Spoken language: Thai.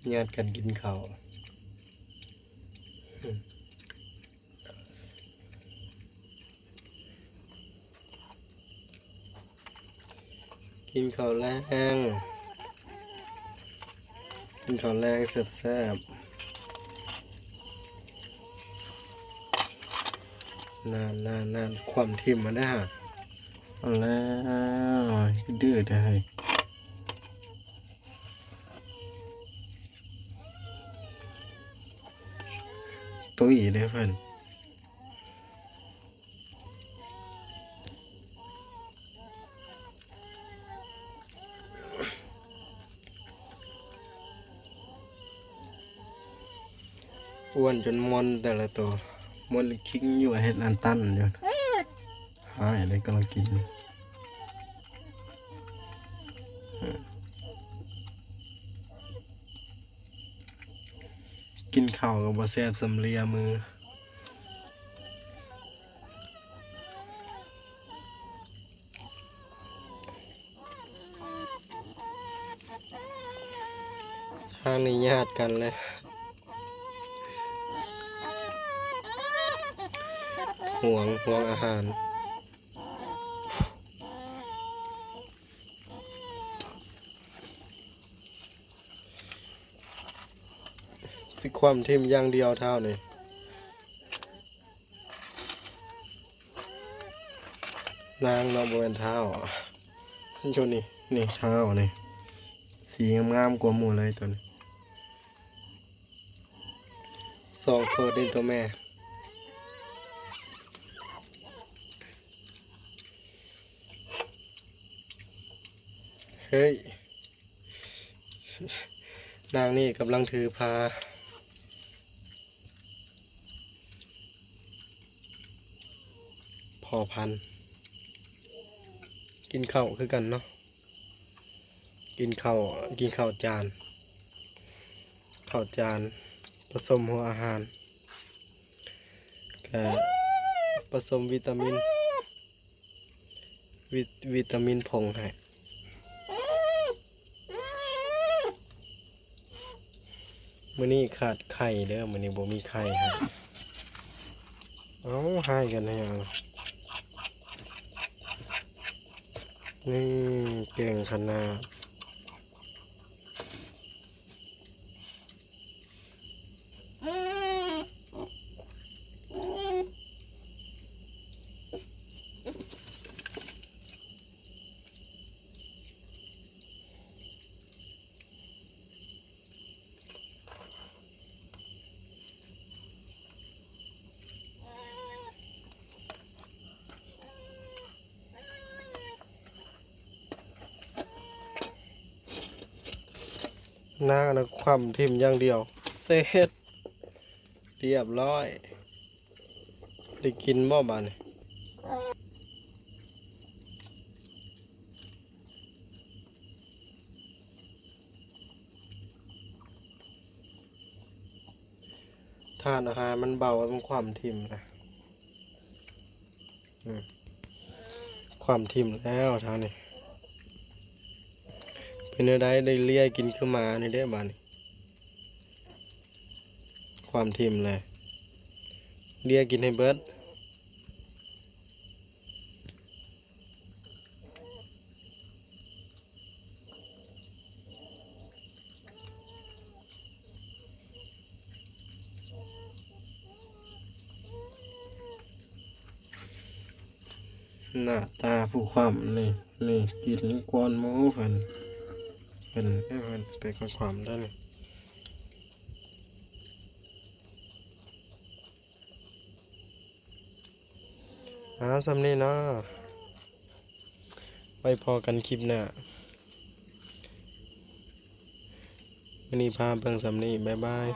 ญาติกันกินข้าวกินข้าวแรงแซ่บๆนานความทิมมาได้ฮะเอาแล้วดื้อได้ตุ้ยได้เพื่อนอ้วนจนมอนแต่ละตัวมอนคิงอยู่เห็ดอันตันอยู่หายอะไรกำลังกินกินข้าวกับบะแซ่บสำเลียมือทางนี้ญาติกันเลยห่วงอาหารสิความทิมอย่างเดียวเท่านี่นางเราบนเท้าชุดนี่เท้านี่สีงามกว่าหมูเลยตัวนี้สองตัวดินตัวแม่เฮ้ยนางนี่กำลังถือพาพอพันกินข้าวคือกันเนาะกินข้าวจานผสมหัวอาหารกับผสมวิตามินผงให้มื้อนี้ขาดไข่เด้อมื้อนี้บ่มีไข่ฮะเอาให้กันให้เอานี่เก่งขนาดนางนะความทิมอย่างเดียวเสร็จเรียบร้อยได้กินบ่บาดนี่ทานอาหารมันเบาเป็นความทิมนะความทิมแล้วทางนี้เป็นอะไรได้เลี้ยกินขึ้นมานี่ได้บาดนี่ความทิมเลยเลี้ยกินให้เบิดหน้าตาผู้ความนี่กินก้อนหมูเพิ่นไปก้อนความได้นี่สำนี้เนาะไว้พอกันคลิปหน้าวันนี้พาเบิ่งสำนี้บ๊ายบาย